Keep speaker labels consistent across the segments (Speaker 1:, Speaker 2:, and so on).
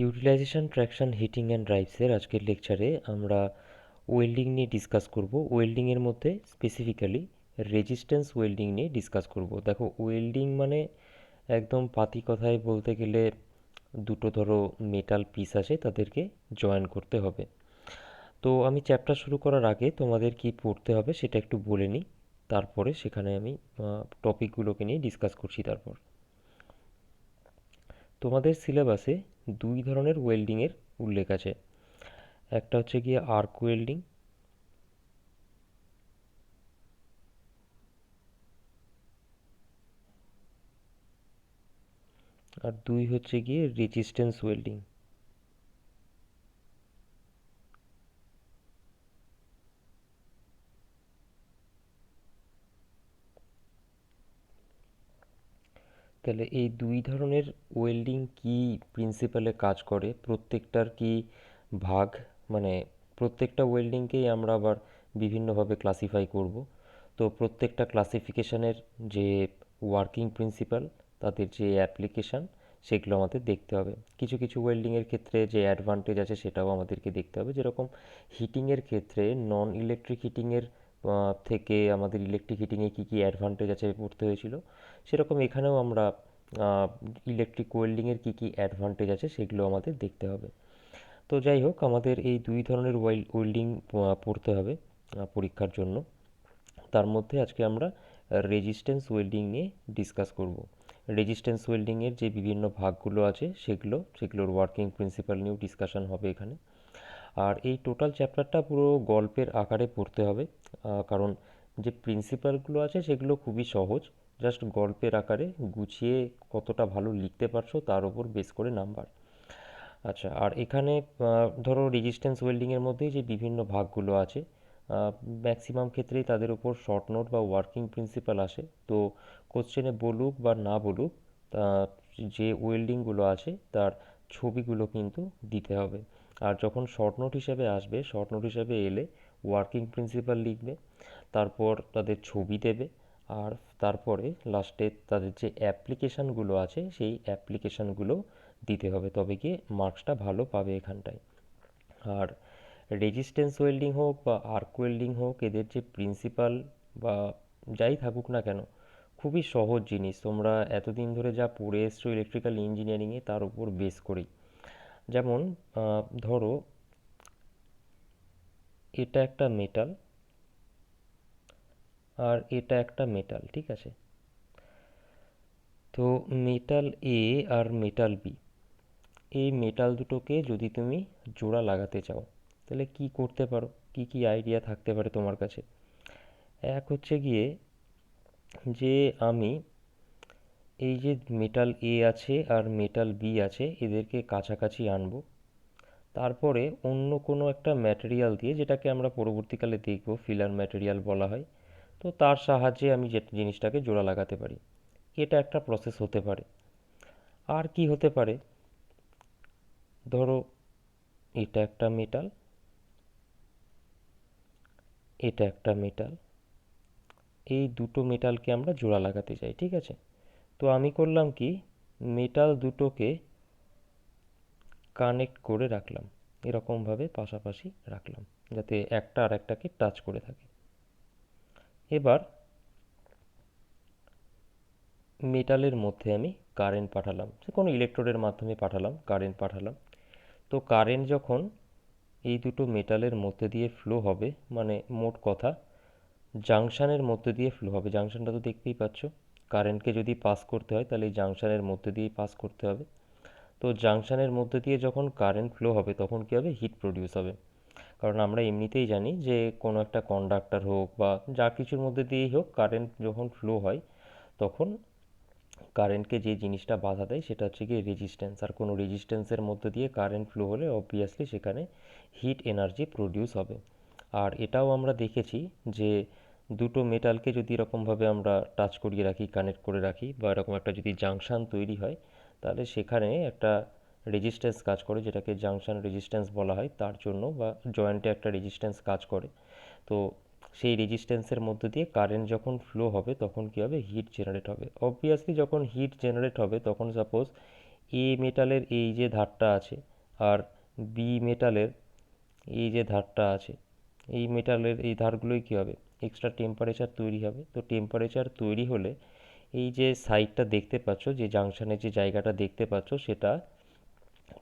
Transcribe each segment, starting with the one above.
Speaker 1: Utilisation traction heating and ড্রাইভসের আজকের লেকচারে আমরা ওয়েল্ডিং নিয়ে ডিসকাস করব। ওয়েল্ডিংয়ের মধ্যে স্পেসিফিক্যালি রেজিস্ট্যান্স ওয়েল্ডিং নিয়ে ডিসকাস করব। দেখো, ওয়েল্ডিং মানে একদম পাতি কথায় বলতে গেলে দুটো ধরো মেটাল পিস আছে, তাদেরকে জয়েন করতে হবে। তো আমি চ্যাপ্টার শুরু করার আগে তোমাদের কি পড়তে হবে সেটা একটু বলে নিই, তারপরে সেখানে আমি টপিকগুলোকে নিয়ে ডিসকাস করছি। তারপর তোমাদের সিলেবাসে দুই ধরনের ওয়েল্ডিংয়ের উল্লেখ আছে। একটা হচ্ছে গিয়ে আর্ক ওয়েল্ডিং, আর দুই হচ্ছে গিয়ে রেজিস্ট্যান্স ওয়েল্ডিং। তাহলে এই দুই ধরনের ওয়েল্ডিং কি প্রিন্সিপালে কাজ করে, প্রত্যেকটার কি ভাগ, মানে প্রত্যেকটা ওয়েল্ডিংকেই আমরা আবার বিভিন্নভাবে ক্লাসিফাই করব। তো প্রত্যেকটা ক্লাসিফিকেশনের যে ওয়ার্কিং প্রিন্সিপাল, তাদের যে অ্যাপ্লিকেশান, সেগুলো আমাদের দেখতে হবে। কিছু কিছু ওয়েল্ডিংয়ের ক্ষেত্রে যে অ্যাডভান্টেজ আছে সেটাও আমাদেরকে দেখতে হবে। যেরকম হিটিংয়ের ক্ষেত্রে নন ইলেকট্রিক হিটিংয়ের থেকে আমাদের ইলেকট্রিক হিটিংয়ে কী কী অ্যাডভান্টেজ আছে পড়তে হয়েছিল, সেরকম এখানেও আমরা ইলেকট্রিক ওয়েল্ডিংয়ের কী কী অ্যাডভান্টেজ আছে সেগুলো আমাদের দেখতে হবে। তো যাই হোক, আমাদের এই দুই ধরনের ওয়েল্ডিং পড়তে হবে পরীক্ষার জন্য। তার মধ্যে আজকে আমরা রেজিস্ট্যান্স ওয়েল্ডিং নিয়ে ডিসকাস করব। রেজিস্ট্যান্স ওয়েল্ডিংয়ের যে বিভিন্ন ভাগগুলো আছে সেগুলোর ওয়ার্কিং প্রিন্সিপাল নিয়েও ডিসকাশন হবে এখানে। আর এই টোটাল চ্যাপ্টারটা পুরো গল্পের আকারে পড়তে হবে, কারণ যে প্রিন্সিপালগুলো আছে সেগুলো খুবই সহজ, জাস্ট গল্পের আকারে গুছিয়ে কতটা ভালো লিখতে পারছো তার উপর বেস করে নাম্বার। আচ্ছা, আর এখানে ধরো রেজিস্ট্যান্স ওয়েল্ডিংয়ের মধ্যেই যে বিভিন্ন ভাগগুলো আছে, ম্যাক্সিমাম ক্ষেত্রেই তাদের উপর শর্ট নোট বা ওয়ার্কিং প্রিন্সিপাল আসে। তো কোশ্চেনে বলুক বা না বলুক, তা যে ওয়েল্ডিংগুলো আছে তার ছবিগুলো কিন্তু দিতে হবে। আর যখন শর্ট নোট হিসেবে আসবে, শর্ট নোট হিসেবে এলে ওয়ার্কিং প্রিন্সিপাল লিখবে, তারপর তাদের ছবি দেবে, আর তারপরে লাস্টে তাদের যে অ্যাপ্লিকেশানগুলো আছে সেই অ্যাপ্লিকেশানগুলো দিতে হবে, তবে গিয়ে মার্কসটা ভালো পাবে এখানটায়। আর রেজিস্ট্যান্স ওয়েল্ডিং হোক বা আর্ক ওয়েল্ডিং হোক, এদের যে প্রিন্সিপাল বা যাই থাকুক না কেন, খুবই সহজ জিনিস। তোমরা এতদিন ধরে যা পড়ে এসছো ইলেকট্রিক্যাল ইঞ্জিনিয়ারিংয়ে, তার উপর বেস করেই। যেমন ধরো এটা একটা মেটাল আর এটা একটা মেটাল, ঠিক আছে? তো মেটাল এ আর মেটাল বি, এই মেটাল দুটোকে যদি তুমি জোড়া লাগাতে চাও, তাহলে কি করতে পারো, কি কি আইডিয়া থাকতে পারে তোমার কাছে? এক হচ্ছে গিয়ে যে আমি এই যে মেটাল এ আছে আর মেটাল বি আছে, এদেরকে কাছাকাছি আনবো, তারপরে অন্য কোনো একটা ম্যাটেরিয়াল দিয়ে, যেটাকে আমরা পরবর্তীকালে দেখব ফিলার ম্যাটেরিয়াল বলা হয়, তো তার সাহায্যে আমি যে জিনিসটাকে জোড়া লাগাতে পারি। এটা একটা প্রসেস হতে পারে। আর কি হতে পারে, ধরো এটা একটা মেটাল, এটা একটা মেটাল, এই দুটো মেটালকে আমরা জোড়া লাগাতে চাই, ঠিক আছে? তো আমি করলাম কি, মেটাল দুটোকে কানেক্ট করে রাখলাম, এরকমভাবে পাশাপাশি রাখলাম, যাতে একটা আর একটাকে টাচ করে থাকে। এবার মেটালের মধ্যে আমি কারেন্ট পাঠালাম, সে কোনো ইলেকট্রোডের মাধ্যমে পাঠালাম, কারেন্ট পাঠালাম। তো কারেন্ট যখন এই দুটো মেটালের মধ্যে দিয়ে ফ্লো হবে, মানে মোট কথা জাংশনের মধ্যে দিয়ে ফ্লো হবে, জাংশনটা তো দেখতেই পাচ্ছ, কারেন্টকে যদি পাস করতে হয় তাহলে এই জাংশনের মধ্যে দিয়েই পাস করতে হবে। তো জাংশনের মধ্যে দিয়ে যখন কারেন্ট ফ্লো হবে তখন কী হবে, হিট প্রডিউস হবে। কারণ আমরা এমনিতেই জানি যে কোনো একটা কন্ডাক্টর হোক বা যা কিছুর মধ্যে দিয়েই হোক, কারেন্ট যখন ফ্লো হয় তখন কারেন্টকে যে জিনিসটা বাধা দেয় সেটা হচ্ছে গিয়ে রেজিস্ট্যান্স। আর কোনো রেজিস্ট্যান্সের মধ্যে দিয়ে কারেন্ট ফ্লো হলে অবভিয়াসলি সেখানে হিট এনার্জি প্রডিউস হবে। আর এটাও আমরা দেখেছি যে দুটো মেটালকে যদি এরকমভাবে আমরা টাচ করিয়ে রাখি, কানেক্ট করে রাখি, বা এরকম একটা যদি জাংশন তৈরি হয়, তাহলে সেখানে একটা রেজিস্ট্যান্স কাজ করে, যেটাকে জাংশন রেজিস্ট্যান্স বলা হয়, তার জন্য, বা জয়েন্টে একটা রেজিস্ট্যান্স কাজ করে। তো সেই রেজিস্ট্যান্সের মধ্যে দিয়ে কারেন্ট যখন ফ্লো হবে তখন কী হবে, হিট জেনারেট হবে। অবভিয়াসলি যখন হিট জেনারেট হবে তখন সাপোজ এ মেটালের এই যে ধারটা আছে আর বি মেটালের এই যে ধারটা আছে, এই মেটালের এই ধারগুলোই কী হবে, এক্সট্রা টেম্পারেচার তৈরি হবে। তো টেম্পারেচার তৈরি হলে এই যে সাইডটা দেখতে পাচ্ছ, যে জাংশনের যে জায়গাটা দেখতে পাচ্ছ, সেটা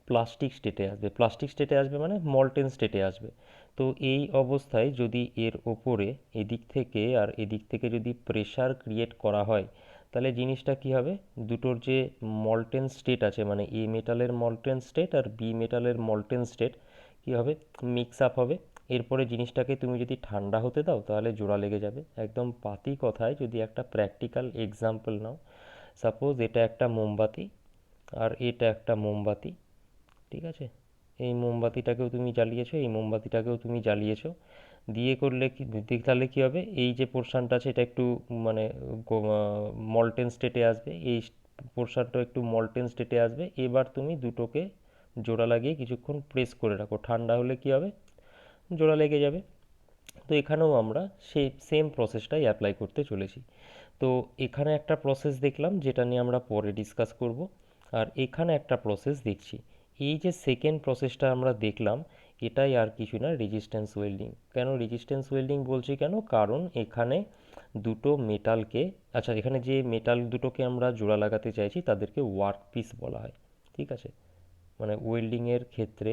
Speaker 1: প্লাস্টিক স্টেটে আসবে। প্লাস্টিক স্টেটে আসবে মানে মল্টেন স্টেটে আসবে। তো এই অবস্থায় যদি এর ওপরে এদিক থেকে আর এদিক থেকে যদি প্রেশার ক্রিয়েট করা হয়, তাহলে জিনিসটা কি হবে, দুটোর যে মল্টেন স্টেট আছে, মানে এ মেটালের মল্টেন স্টেট আর বি মেটালের মল্টেন স্টেট কি হবে, মিক্স আপ হবে। এরপরে জিনিসটাকে তুমি যদি ঠান্ডা হতে দাও তাহলে জোড়া লেগে যাবে। একদম পাতি কথায় যদি একটা প্র্যাকটিক্যাল এক্সাম্পল নাও, সাপোজ এটা একটা মোমবাতি আর এটা একটা মোমবাতি, ঠিক আছে, এই মোমবাতিটাকেও তুমি জ্বালিয়েছো, এই মোমবাতিটাকেও তুমি জ্বালিয়েছো, দিয়ে করলে কি, তাহলে কি হবে, এই যে পোর্শনটা আছে এটা একটু মানে মল্টেন স্টেটে আসবে, এই পোর্শনটা একটু মল্টেন স্টেটে আসবে। এবার তুমি দুটোকে জোড়া লাগিয়ে কিছুক্ষণ প্রেস করে রাখো, ঠান্ডা হলে কি হবে, জোড়া লেগে যাবে। তো এখানেও আমরা সেই সেম প্রসেসটাই অ্যাপ্লাই করতে চলেছি। তো এখানে একটা প্রসেস দেখলাম যেটা নিয়ে আমরা পরে ডিসকাস করব, আর এখানে একটা প্রসেস দেখছি। এই যে সেকেন্ড প্রসেসটা আমরা দেখলাম, এটাই আর কিছু না, রেজিস্ট্যান্স ওয়েল্ডিং। কেন রেজিস্ট্যান্স ওয়েল্ডিং বলছি, কেন, কারণ এখানে দুটো মেটালকে, আচ্ছা, এখানে যে মেটাল দুটোকে আমরা জোড়া লাগাতে চাইছি তাদেরকে ওয়ার্ক পিস বলা হয়, ঠিক আছে। মানে ওয়েল্ডিংয়ের ক্ষেত্রে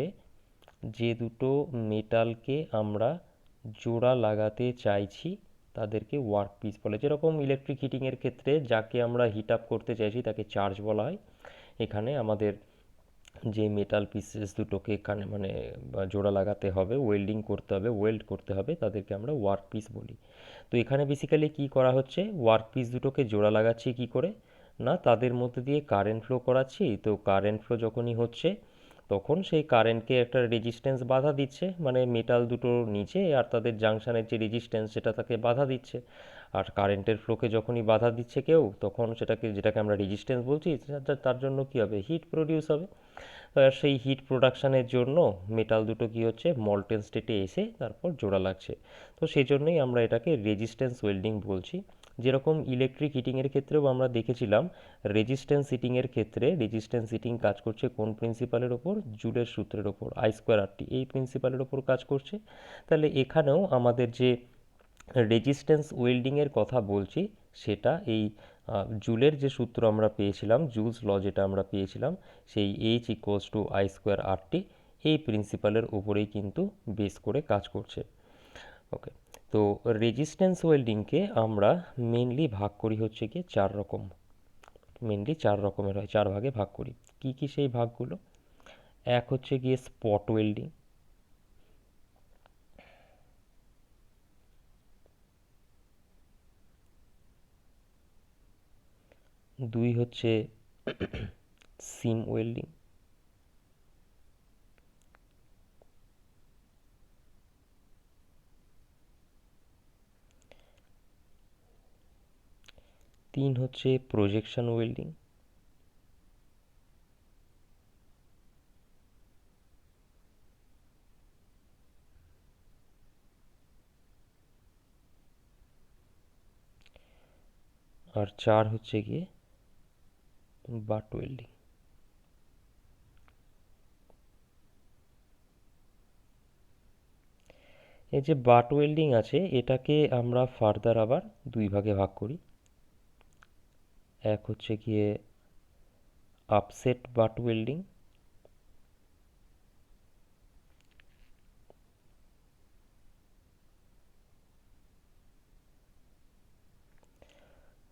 Speaker 1: যে দুটো মেটালকে আমরা জোড়া লাগাতে চাইছি তাদেরকে ওয়ার্ক পিস বলে। যেরকম ইলেকট্রিক হিটিংয়ের ক্ষেত্রে যাকে আমরা হিট আপ করতে চাইছি তাকে চার্জ বলা হয়, এখানে আমাদের যে মেটাল পিসেস দুটোকে এখানে মানে জোড়া লাগাতে হবে, ওয়েল্ডিং করতে হবে, ওয়েল্ড করতে হবে, তাদেরকে আমরা ওয়ার্ক পিস বলি। তো এখানে বেসিক্যালি কি করা হচ্ছে, ওয়ার্ক পিস দুটোকে জোড়া লাগাচ্ছি কি করে, না তাদের মধ্যে দিয়ে কারেন্ট ফ্লো করাচ্ছি। তো কারেন্ট ফ্লো যখনই হচ্ছে তখন সেই কারেন্টকে একটা রেজিস্ট্যান্স বাধা দিচ্ছে, মানে মেটাল দুটোর নিচে আর তাদের জাংশনের যে রেজিস্ট্যান্স সেটা তাকে বাধা দিচ্ছে। আর কারেন্টের ফ্লোকে যখনই বাধা দিচ্ছে কেউ, তখন সেটাকে, যেটাকে আমরা রেজিস্ট্যান্স বলছি, তার জন্য কি হবে, হিট প্রডিউস হবে। আর সেই হিট প্রোডাকশানের জন্য মেটাল দুটো কি হচ্ছে, মল্টেন স্টেটে এসে তারপর জোড়া লাগছে। তো সেই জন্যই আমরা এটাকে রেজিস্ট্যান্স ওয়েল্ডিং বলছি। যেরকম ইলেকট্রিক হিটিংয়ের ক্ষেত্রেও আমরা দেখেছিলাম, রেজিস্ট্যান্স হিটিংয়ের ক্ষেত্রে রেজিস্ট্যান্স হিটিং কাজ করছে কোন প্রিন্সিপালের ওপর, জুলের সূত্রের ওপর, আই স্কোয়ার আর টি, এই প্রিন্সিপালের ওপর কাজ করছে। তাহলে এখানেও আমাদের যে রেজিস্ট্যান্স ওয়েল্ডিংয়ের কথা বলছি সেটা এই জুলের যে সূত্র আমরা পেয়েছিলাম, জুলস ল যেটা আমরা পেয়েছিলাম, সেই H equals to I square R T, এই প্রিন্সিপালের ওপরেই কিন্তু বেস করে কাজ করছে। ওকে, তো রেজিস্ট্যান্স ওয়েল্ডিংকে আমরা মেনলি ভাগ করি হচ্ছে কি চার রকম, মেনলি চার রকমের হয়, চার ভাগে ভাগ করি। কি কি সেই ভাগগুলো, এক হচ্ছে গিয়ে স্পট ওয়েল্ডিং, দুই হচ্ছে সিম ওয়েল্ডিং, তিন হচ্ছে প্রজেকশন ওয়েল্ডিং, আর চার হচ্ছে গিয়ে বাট ওয়েল্ডিং। এই যে বাট ওয়েল্ডিং আছে এটাকে আমরা ফার্দার আবার দুই ভাগে ভাগ করি। এক হচ্ছে গিয়ে আপসেট বাট ওয়েল্ডিং,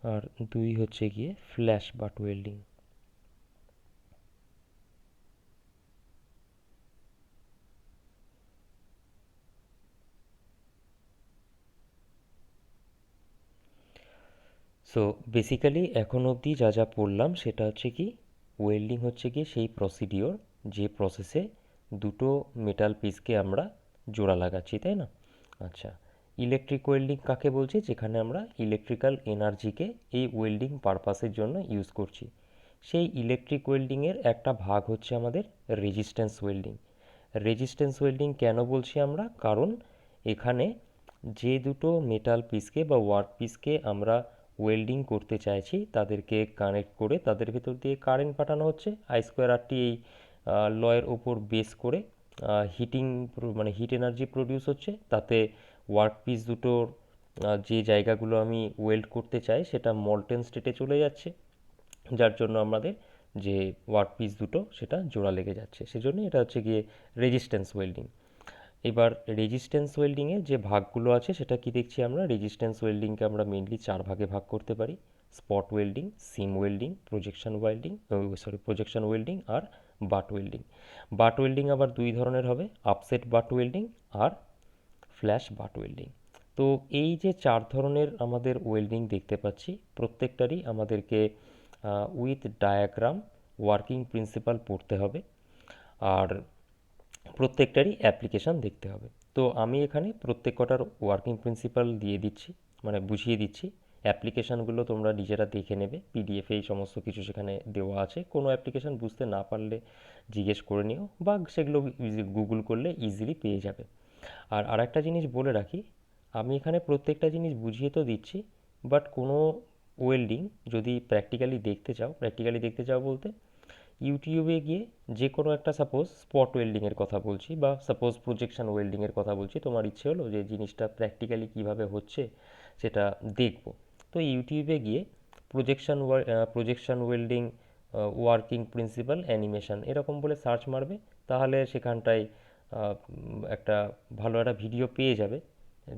Speaker 1: আর দুই হচ্ছে গিয়ে flash butt welding. So basically এখন অবধি যা যা পড়লাম সেটা হচ্ছে কি, ওয়েল্ডিং হচ্ছে কি সেই প্রসিডিওর যে প্রসেসে দুটো মেটাল পিসকে আমরা জোড়া লাগাচ্ছি, তাই না। আচ্ছা, ইলেকট্রিক ওয়েল্ডিং কাকে বলছি, যেখানে আমরা ইলেকট্রিক্যাল এনার্জিকে এই ওয়েল্ডিং পারপাসের জন্য ইউজ করছি। সেই ইলেকট্রিক ওয়েল্ডিংয়ের একটা ভাগ হচ্ছে আমাদের রেজিস্ট্যান্স ওয়েল্ডিং। রেজিস্ট্যান্স ওয়েল্ডিং কেন বলছি আমরা, কারণ এখানে যে দুটো মেটাল পিসকে বা ওয়ার্ক পিসকে আমরা ওয়েল্ডিং করতে চাইছি তাদেরকে কানেক্ট করে তাদের ভেতর দিয়ে কারেন্ট পাঠানো হচ্ছে। I²R এই লয়ের ওপর বেস করে হিটিং মানে হিট এনার্জি প্রডিউস হচ্ছে, তাতে ওয়ার্ক পিস দুটোর যে জায়গাগুলো আমি ওয়েল্ড করতে চাই সেটা মল্টেন স্টেটে চলে যাচ্ছে, যার জন্য আমাদের যে ওয়ার্ক পিস দুটো সেটা জোড়া লেগে যাচ্ছে। সেজন্য এটা হচ্ছে গিয়ে রেজিস্ট্যান্স ওয়েল্ডিং। এবার রেজিস্ট্যান্স ওয়েল্ডিংয়ের যে ভাগগুলো আছে সেটা কি দেখছি আমরা। রেজিস্ট্যান্স ওয়েল্ডিংকে আমরা মেনলি 4 ভাগে ভাগ করতে পারি: spot welding, seam welding, projection welding আর বাট ওয়েল্ডিং। বাট ওয়েল্ডিং আবার দুই ধরনের হবে: আপসেট বাট ওয়েল্ডিং আর ফ্ল্যাশ বাট ওয়েল্ডিং। তো এই যে 4 ধরনের আমাদের ওয়েল্ডিং দেখতে পাচ্ছি, প্রত্যেকটারই আমাদেরকে উইথ ডায়াগ্রাম ওয়ার্কিং প্রিন্সিপাল পড়তে হবে, আর প্রত্যেকটারই অ্যাপ্লিকেশান দেখতে হবে। তো আমি এখানে প্রত্যেক কটার ওয়ার্কিং প্রিন্সিপাল দিয়ে দিচ্ছি, মানে বুঝিয়ে দিচ্ছি। অ্যাপ্লিকেশানগুলো তোমরা নিজেরা দেখে নেবে, পিডিএফে এই সমস্ত কিছু সেখানে দেওয়া আছে। কোনো অ্যাপ্লিকেশান বুঝতে না পারলে জিজ্ঞেস করে নিও, বা সেগুলো গুগল করলে ইজিলি পেয়ে যাবে। আর আরেকটা জিনিস বলে রাখি, আমি এখানে প্রত্যেকটা জিনিস বুঝিয়ে তো দিচ্ছি, বাট কোনো ওয়েল্ডিং যদি প্র্যাকটিক্যালি দেখতে চাও বলতে ইউটিউবে গিয়ে যে কোনো একটা, সাপোজ স্পট ওয়েল্ডিংয়ের কথা বলছি বা সাপোজ প্রজেকশন ওয়েল্ডিংয়ের কথা বলছি, তোমার ইচ্ছে হলো যে জিনিসটা প্র্যাকটিক্যালি কীভাবে হচ্ছে সেটা দেখব, তো ইউটিউবে গিয়ে projection welding working principal animation এরকম বলে সার্চ মারবে, তাহলে সেখানটায় একটা ভালো একটা ভিডিও পেয়ে যাবে।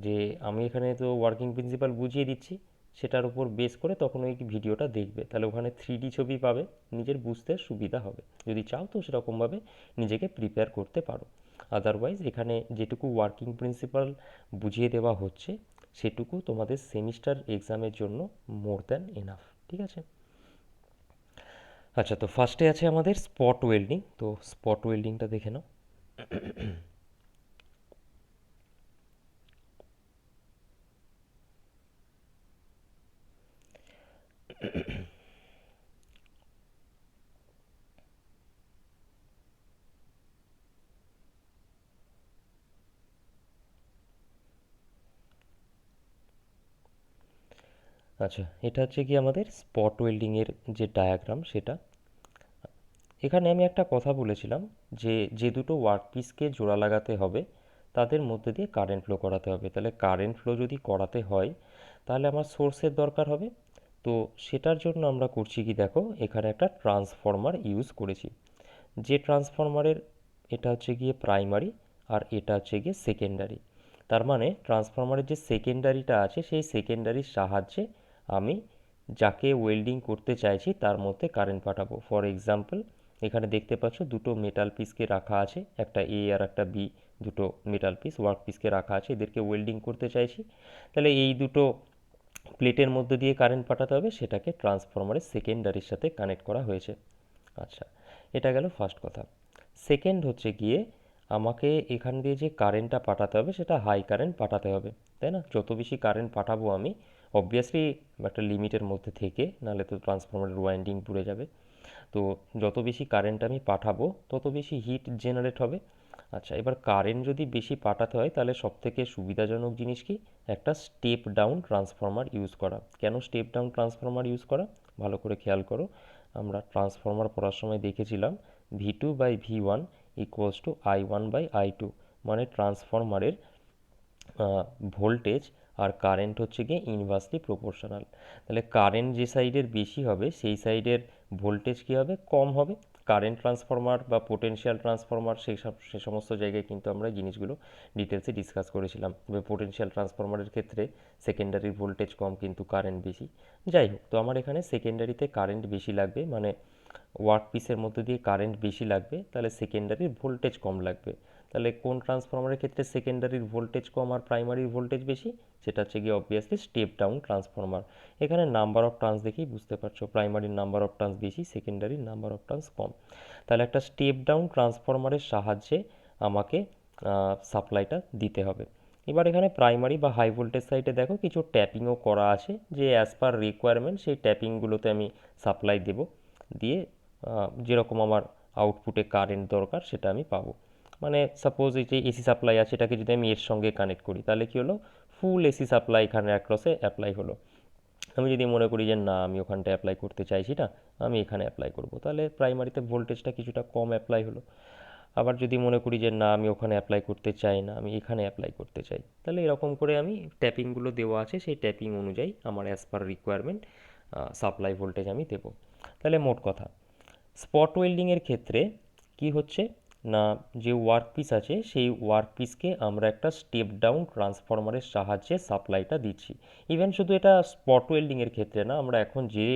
Speaker 1: যে আমি এখানে তো ওয়ার্কিং প্রিন্সিপাল বুঝিয়ে দিচ্ছি, সেটার উপর বেস করে তখন ওই ভিডিওটা দেখবে, তাহলে ওখানে 3D ছবি পাবে, নিজের বুঝতে সুবিধা হবে। যদি চাও তো সেরকমভাবে নিজেকে প্রিপেয়ার করতে পারো। আদারওয়াইজ এখানে যেটুকু ওয়ার্কিং প্রিন্সিপাল বুঝিয়ে দেওয়া হচ্ছে সেটুকু তোমাদের সেমিস্টার এক্সামের জন্য মোর দ্যান এনাফ। ঠিক আছে? আচ্ছা, তো ফার্স্টে আছে আমাদের স্পট ওয়েল্ডিং। তো স্পট ওয়েল্ডিংটা দেখে নাও। আচ্ছা, এটা হচ্ছে কি আমাদের স্পট ওয়েল্ডিংয়ের যে ডায়াগ্রাম সেটা। এখানে আমি একটা কথা বলেছিলাম যে যে দুটো ওয়ার্কপিসকে জোড়া লাগাতে হবে তাদের মধ্যে দিয়ে কারেন্ট ফ্লো করাতে হবে। তাহলে কারেন্ট ফ্লো যদি করাতে হয় তাহলে আমার সোর্সের দরকার হবে। তো সেটার জন্য আমরা করছি কি, দেখো এখানে একটা ট্রান্সফর্মার ইউজ করেছি। যে ট্রান্সফর্মারের এটা হচ্ছে গিয়ে প্রাইমারি আর এটা হচ্ছে গিয়ে সেকেন্ডারি। তার মানে ট্রান্সফর্মারের যে সেকেন্ডারিটা আছে সেই সেকেন্ডারির সাহায্যে আমি যাকে ওয়েল্ডিং করতে চাইছি তার মধ্যে কারেন্ট পাঠাবো। ফর এক্সাম্পল, এখানে দেখতে পাচ্ছ দুটো মেটাল পিসকে রাখা আছে, একটা এ আর একটা বি, দুটো মেটাল পিস ওয়ার্ক পিসকে রাখা আছে, এদেরকে ওয়েল্ডিং করতে চাইছি। তাহলে এই দুটো প্লেটের মধ্যে দিয়ে কারেন্ট পাঠাতে হবে, সেটাকে ট্রান্সফরমারের সেকেন্ডারির সাথে কানেক্ট করা হয়েছে। আচ্ছা, এটা গেল ফার্স্ট কথা। সেকেন্ড হচ্ছে গিয়ে আমাকে এখান দিয়ে যে কারেন্টটা পাঠাতে হবে সেটা হাই কারেন্ট পাঠাতে হবে, তাই না? যত বেশি কারেন্ট পাঠাবো আমি, অবভিয়াসলি একটা লিমিটের মধ্যে থেকে, নাহলে তো ট্রান্সফরমারের ওয়াইন্ডিং পুড়ে যাবে। তো যত বেশি কারেন্ট আমি পাঠাবো তত বেশি হিট জেনারেট হবে। আচ্ছা, এবার কারেন্ট যদি বেশি পাঠাতে হয় তাহলে সবথেকে সুবিধাজনক জিনিস কি, একটা স্টেপ ডাউন ট্রান্সফরমার ইউজ করা। কেন স্টেপ ডাউন ট্রান্সফরমার ইউজ করা, ভালো করে খেয়াল করো। আমরা ট্রান্সফরমার পড়ার সময় দেখেছিলাম V2/V1 ইকুয়ালস টু I1/I2, মানে ট্রান্সফরমারের ভোল্টেজ আর কারেন্ট হচ্ছে গিয়ে ইনভার্সলি প্রপোর্শনাল। তাহলে কারেন্ট যে সাইডের বেশি হবে সেই সাইডের ভোল্টেজ কী হবে, কম হবে। কারেন্ট ট্রান্সফরমার বা পোটেনশিয়াল ট্রান্সফরমার সে সমস্ত জায়গায় কিন্তু আমরা জিনিসগুলো ডিটেলসে ডিসকাস করেছিলাম। তবে পোটেনশিয়াল ট্রান্সফরমারের ক্ষেত্রে সেকেন্ডারির ভোল্টেজ কম কিন্তু কারেন্ট বেশি। যাই হোক, তো আমার এখানে সেকেন্ডারিতে কারেন্ট বেশি লাগবে, মানে ওয়ার্ক পিসের মধ্যে দিয়ে কারেন্ট বেশি লাগবে, তাহলে সেকেন্ডারির ভোল্টেজ কম লাগবে। তাহলে কোন ট্রান্সফরমারের ক্ষেত্রে সেকেন্ডারির ভোল্টেজ কম আর প্রাইমারির ভোল্টেজ বেশি, সেটা হচ্ছে গিয়ে অবভিয়াসলি স্টেপ ডাউন ট্রান্সফরমার। এখানে নাম্বার অফ টার্নস দেখেই বুঝতে পারছো, প্রাইমারির নাম্বার অফ টার্নস বেশি, সেকেন্ডারির নাম্বার অফ টার্নস কম। তাহলে একটা স্টেপ ডাউন ট্রান্সফরমারের সাহায্যে আমাকে সাপ্লাইটা দিতে হবে। এবার এখানে প্রাইমারি বা হাই ভোল্টেজ সাইডে দেখো কিছু ট্যাপিংও করা আছে, যে অ্যাজ পার রিকোয়ারমেন্ট সেই ট্যাপিংগুলোতে আমি সাপ্লাই দেব, দিয়ে যেরকম আমার আউটপুটে কারেন্ট দরকার সেটা আমি পাবো। মানে সাপোজ এই যে এসি সাপ্লাই আছে, এটাকে যদি আমি এর সঙ্গে কানেক্ট করি তাহলে কী হলো, ফুল এসি সাপ্লাই এখানে অ্যাক্রসে অ্যাপ্লাই হলো। আমি যদি মনে করি যে না আমি ওখানটা অ্যাপ্লাই করতে চাইছি না, আমি এখানে অ্যাপ্লাই করব, তাহলে প্রাইমারিতে ভোল্টেজটা কিছুটা কম অ্যাপ্লাই হলো। আবার যদি মনে করি যে না আমি ওখানে অ্যাপ্লাই করতে চাই না, আমি এখানে অ্যাপ্লাই করতে চাই, তাহলে এরকম করে আমি ট্যাপিংগুলো দেওয়া আছে, সেই ট্যাপিং অনুযায়ী আমার as per requirement supply voltage আমি দেবো। তাহলে মোট কথা, স্পট ওয়েল্ডিংয়ের ক্ষেত্রে কি হচ্ছে না, যে ওয়ার্কপিস আছে সেই ওয়ার্কপিসকে আমরা একটা স্টেপ ডাউন ট্রান্সফরমারের সাহায্যে সাপ্লাইটা দিচ্ছি। ইভেন শুধু এটা স্পট ওয়েল্ডিংয়ের ক্ষেত্রে না, আমরা এখন যে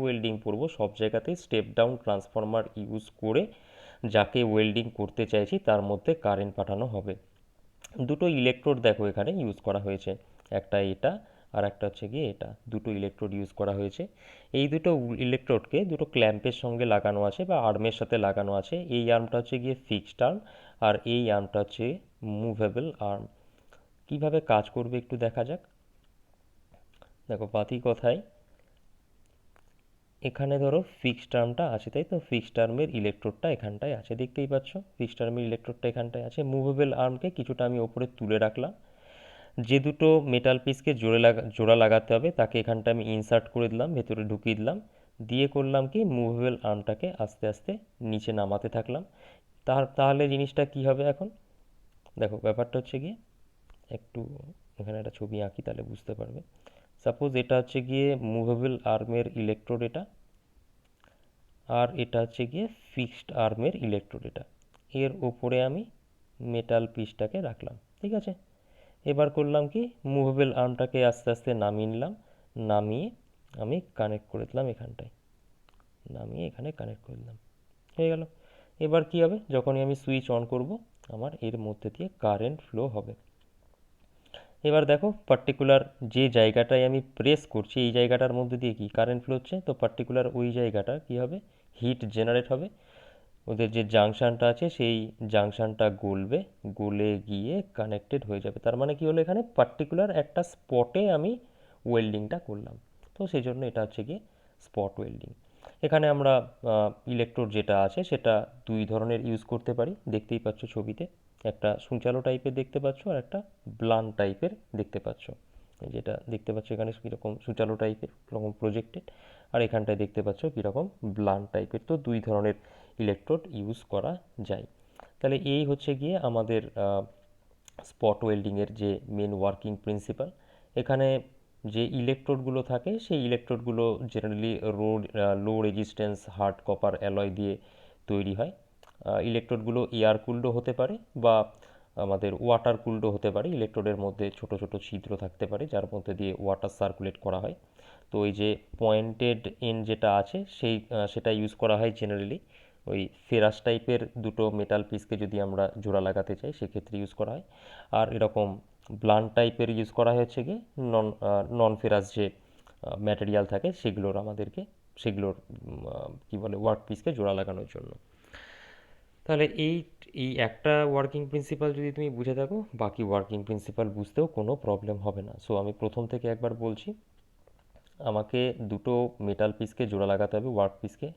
Speaker 1: ওয়েল্ডিং করব সব জায়গাতেই স্টেপ ডাউন ট্রান্সফরমার ইউজ করে যাকে ওয়েল্ডিং করতে চাইছি তার মধ্যে কারেন্ট পাঠানো হবে। দুটো ইলেকট্রোড দেখো এখানে ইউজ করা হয়েছে, একটা এটা আর একটা হচ্ছে গিয়ে এটা, দুটো ইলেকট্রোড ইউজ করা হয়েছে। এই দুটো ইলেকট্রোডকে দুটো ক্ল্যাম্পের সঙ্গে লাগানো আছে বা আর্মের সাথে লাগানো আছে। এই আর্মটা হচ্ছে গিয়ে ফিক্সড আর্ম, আর এই আর্মটা হচ্ছে মুভেবল আর্ম। কিভাবে কাজ করবে একটু দেখা যাক। দেখো পাতি কথায়, এখানে ধরো ফিক্সড টার্মটা আছে, তাই তো ফিক্সড টার্মের ইলেকট্রোডটা এখানটায় আছে, দেখতেই পাচ্ছ ফিক্সড টার্মের ইলেকট্রোডটা এখানটায় আছে। মুভেবল আর্মকে কিছুটা আমি ওপরে তুলে রাখলাম। যে দুটো মেটাল পিসকে জোড়া লাগাতে হবে তাকে এখানটা আমি ইনসার্ট করে দিলাম, ভেতরে ঢুকিয়ে দিলাম, দিয়ে করলাম কি মুভেবল আর্মটাকে আস্তে আস্তে নিচে নামাতে থাকলাম। তাহলে জিনিসটা কি হবে এখন দেখো, ব্যাপারটা হচ্ছে গিয়ে একটু এখানে একটা ছবি আঁকি তাহলে বুঝতে পারবে। সাপোজ এটা হচ্ছে গিয়ে মুভেবল আর্মের ইলেকট্রোড এটা, আর এটা হচ্ছে গিয়ে ফিক্সড আর্মের ইলেকট্রোড এটা, এর ওপরে আমি মেটাল পিসটাকে রাখলাম, ঠিক আছে। এবার করলাম কি মুভেবল আর্মটাকে আস্তে আস্তে নামিয়ে নিলাম, নামিয়ে আমি কানেক্ট করে দিলাম এখানটায়, নামিয়ে এখানে কানেক্ট করে দিলাম, হয়ে গেল। এবার কি হবে, যখনই আমি সুইচ অন করব আমার এর মধ্যে দিয়ে কারেন্ট ফ্লো হবে। এবার দেখো পার্টিকুলার যে জায়গাটায় আমি প্রেস করছি এই জায়গাটার মধ্যে দিয়ে কি কারেন্ট ফ্লো হচ্ছে, তো পার্টিকুলার ওই জায়গাটা কি হবে, হিট জেনারেট হবে। ওদের যে জাংশনটা আছে সেই জাংশনটা গলবে, গলে গিয়ে কানেক্টেড হয়ে যাবে। তার মানে কি হলো, এখানে পার্টিকুলার একটা স্পটে আমি ওয়েল্ডিংটা করলাম। তো সেই জন্য এটা হচ্ছে গিয়ে স্পট ওয়েল্ডিং। এখানে আমরা ইলেকট্রোড যেটা আছে সেটা দুই ধরনের ইউজ করতে পারি, দেখতেই পাচ্ছ ছবিতে একটা সূচালো টাইপের দেখতে পাচ্ছ আর একটা ব্লান্ট টাইপের দেখতে পাচ্ছ। যেটা দেখতে পাচ্ছ এখানে কীরকম সূচালো টাইপের কীরকম প্রজেক্টেড, আর এখানটায় দেখতে পাচ্ছ কীরকম ব্লান্ট টাইপের। তো দুই ধরনের ইলেকট্রোড ইউজ করা যায়। তাহলে এই হচ্ছে গিয়ে আমাদের স্পট ওয়েল্ডিংয়ের যে মেন ওয়ার্কিং প্রিন্সিপাল। এখানে যে ইলেকট্রোডগুলো থাকে সেই ইলেকট্রোডগুলো জেনারেলি লো রেজিস্ট্যান্স হার্ড কপার অ্যালয় দিয়ে তৈরি হয়। ইলেকট্রোডগুলো এয়ার কুলডও হতে পারে বা আমাদের ওয়াটার কুলডও হতে পারে। ইলেকট্রোডের মধ্যে ছোট ছোট ছিদ্র থাকতে পারে যার মধ্যে দিয়ে ওয়াটার সার্কুলেট করা হয়। তো এই যে পয়েন্টেড এন্ড যেটা আছে সেটা ইউজ করা হয় জেনারেলি ওই ফেরাস টাইপের দুটো মেটাল পিসকে যদি আমরা জোড়া লাগাতে চাই সেক্ষেত্রে ইউজ করা হয়। আর এরকম ব্লান্ট টাইপের ইউজ করা হচ্ছে গিয়ে নন ফেরাস যে ম্যাটেরিয়াল থাকে সেগুলোর কি বলে ওয়ার্ক পিসকে জোড়া লাগানোর জন্য। তাহলে এই এই একটা ওয়ার্কিং প্রিন্সিপাল যদি তুমি বুঝে থাকো, বাকি ওয়ার্কিং প্রিন্সিপাল বুঝতেও কোনো প্রবলেম হবে না। সো আমি প্রথম থেকে একবার বলছি, আমাকে দুটো মেটাল পিসকে জোড়া লাগাতে হবে ওয়ার্ক পিসকে।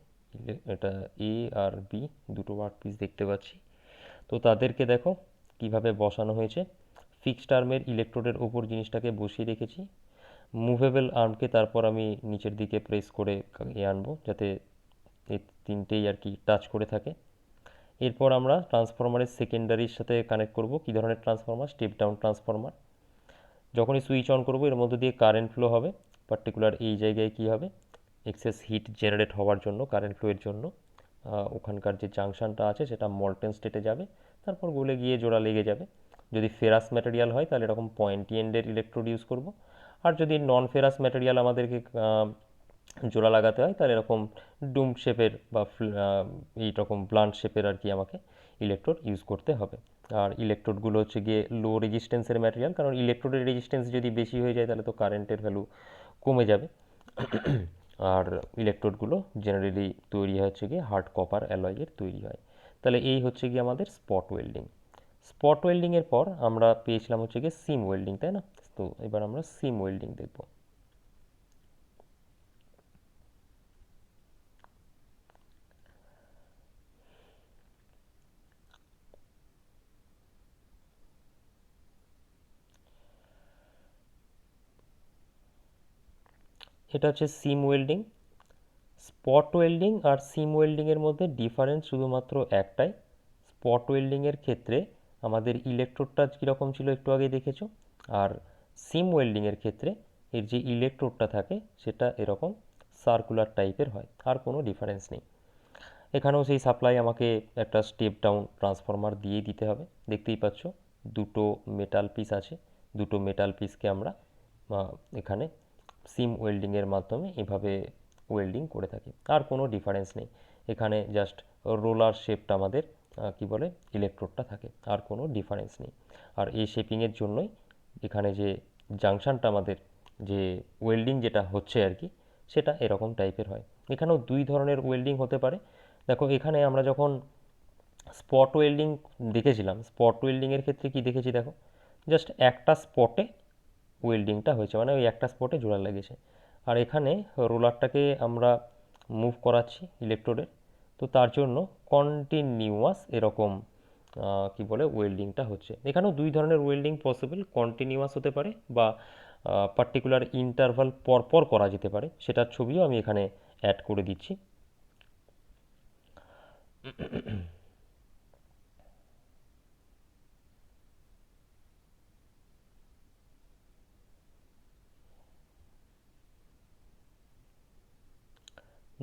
Speaker 1: এটা এ আর বি দুটো ওয়ার্ক পিস দেখতে পাচ্ছি। তো তাদেরকে দেখো কিভাবে বসানো হয়েছে। ফিক্সড আর্মের ইলেকট্রোডের ওপর জিনিসটাকে বসিয়ে রেখেছি। মুভেবল আর্মকে তারপর আমি নিচের দিকে প্রেস করে আনবো যাতে এই তিনটেই আর কি টাচ করে থাকে। এরপর আমরা ট্রান্সফরমারের সেকেন্ডারির সাথে কানেক্ট করব। কী ধরনের ট্রান্সফরমার, স্টেপ ডাউন ট্রান্সফরমার। যখনই সুইচ অন করব এর মধ্যে দিয়ে কারেন্ট ফ্লো হবে। পার্টিকুলার এই জায়গায় কি হবে, এক্সেস হিট জেনারেট হওয়ার জন্য কারেন্ট ফ্লোয়ের জন্য ওখানকার যে জাংশনটা আছে সেটা মল্টেন স্টেটে যাবে, তারপর গলে গিয়ে জোড়া লেগে যাবে। যদি ফেরাস ম্যাটেরিয়াল হয় তাহলে এরকম পয়েন্টি এন্ডের ইলেকট্রোড ইউজ করব। আর যদি নন ফেরাস ম্যাটেরিয়াল আমাদেরকে জোড়া লাগাতে হয় তাহলে এরকম ডুম শেপের বা এই রকম ব্লান্ট শেপের আর কি আমাকে ইলেকট্রোড ইউজ করতে হবে। আর ইলেকট্রোডগুলো হচ্ছে গিয়ে লো রেজিস্ট্যান্সের ম্যাটেরিয়াল, কারণ ইলেকট্রোডের রেজিস্ট্যান্স যদি বেশি হয়ে যায় তাহলে তো কারেন্টের ভ্যালু কমে যাবে। আর ইলেকট্রোডগুলো জেনারেলি তৈরি হচ্ছে গিয়ে হার্ড কপার অ্যালয়ের তৈরি হয়। তাহলে এই হচ্ছে গিয়ে আমাদের স্পট ওয়েল্ডিং। স্পট ওয়েল্ডিংয়ের পর আমরা পেয়েছিলাম হচ্ছে গিয়ে সিম ওয়েল্ডিং, তাই না? তো এবার আমরা সিম ওয়েল্ডিং দেখব। এটা হচ্ছে সিম ওয়েল্ডিং। স্পট ওয়েল্ডিং আর সিম ওয়েল্ডিংয়ের মধ্যে ডিফারেন্স শুধুমাত্র একটাই। স্পট ওয়েল্ডিংয়ের ক্ষেত্রে আমাদের ইলেকট্রোডটা কীরকম ছিল একটু আগে দেখেছো, আর সিম ওয়েল্ডিংয়ের ক্ষেত্রে এর যে ইলেকট্রোডটা থাকে সেটা এরকম সার্কুলার টাইপের হয়, আর কোনো ডিফারেন্স নেই। এখানেও সেই সাপ্লাই আমাকে একটা স্টেপ ডাউন ট্রান্সফরমার দিয়েই দিতে হবে। দেখতেই পাচ্ছ দুটো মেটাল পিস আছে, দুটো মেটাল পিসকে আমরা এখানে সিম ওয়েল্ডিংয়ের মাধ্যমে এভাবে ওয়েল্ডিং করে থাকি, আর কোনো ডিফারেন্স নেই। এখানে জাস্ট রোলার শেপটা আমাদের কি বলে ইলেকট্রোডটা থাকে, আর কোনো ডিফারেন্স নেই। আর এই শেপিংয়ের জন্যই এখানে যে জাংশনটা আমাদের যে ওয়েল্ডিং যেটা হচ্ছে আর কি, সেটা এরকম টাইপের হয়। এখানেও দুই ধরনের ওয়েল্ডিং হতে পারে। দেখো এখানে আমরা যখন স্পট ওয়েল্ডিং দেখেছিলাম, স্পট ওয়েল্ডিংয়ের ক্ষেত্রে কি দেখেছি দেখো, জাস্ট একটা স্পটে ওয়েল্ডিংটা হয়েছে, মানে ওই একটা স্পটে জোড়া লেগেছে। আর এখানে রোলারটাকে আমরা মুভ করাচ্ছি ইলেকট্রোডের, তো তার জন্য কন্টিনিউয়াস এরকম কি বলে ওয়েল্ডিংটা হচ্ছে। এখানেও দুই ধরনের ওয়েল্ডিং পসিবল, কন্টিনিউয়াস হতে পারে বা পার্টিকুলার ইন্টারভাল পরপর করা যেতে পারে, সেটার ছবিও আমি এখানে অ্যাড করে দিচ্ছি।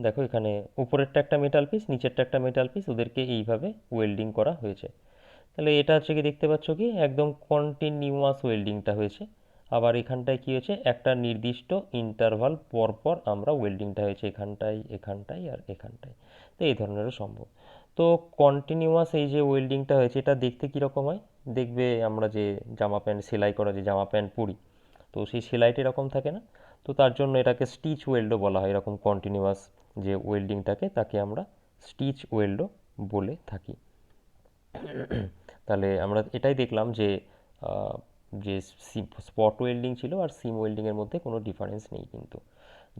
Speaker 1: দেখো এখানে উপরেরটা একটা মেটাল পিস, নিচেরটা একটা মেটাল পিস, ওদেরকে এইভাবে ওয়েল্ডিং করা হয়েছে। তাহলে এটা হচ্ছে কি দেখতে পাচ্ছ কি একদম কন্টিনিউয়াস ওয়েল্ডিংটা হয়েছে। আবার এখানটায় কি হয়েছে, একটা নির্দিষ্ট ইন্টারভাল পর পর আমরা ওয়েল্ডিংটা হয়েছে, এখানটায় এখানটায় আর এখানটায়। তো এই ধরনেরও সম্ভব। তো কন্টিনিউয়াস এই যে ওয়েল্ডিংটা হয়েছে এটা দেখতে কীরকম হয়, দেখবে আমরা যে জামা প্যান্ট সেলাই করা যে জামা প্যান্ট পরি, তো সেই সেলাইটা এরকম থাকে না, তো তার জন্য এটাকে স্টিচ ওয়েল্ডও বলা হয়। এরকম কন্টিনিউয়াস যে ওয়েল্ডিংটাকে তাকে আমরা স্টিচ ওয়েল্ডও বলে থাকি। তাহলে আমরা এটাই দেখলাম যে যে স্পট ওয়েল্ডিং ছিল আর সিম ওয়েল্ডিংয়ের মধ্যে কোনো ডিফারেন্স নেই, কিন্তু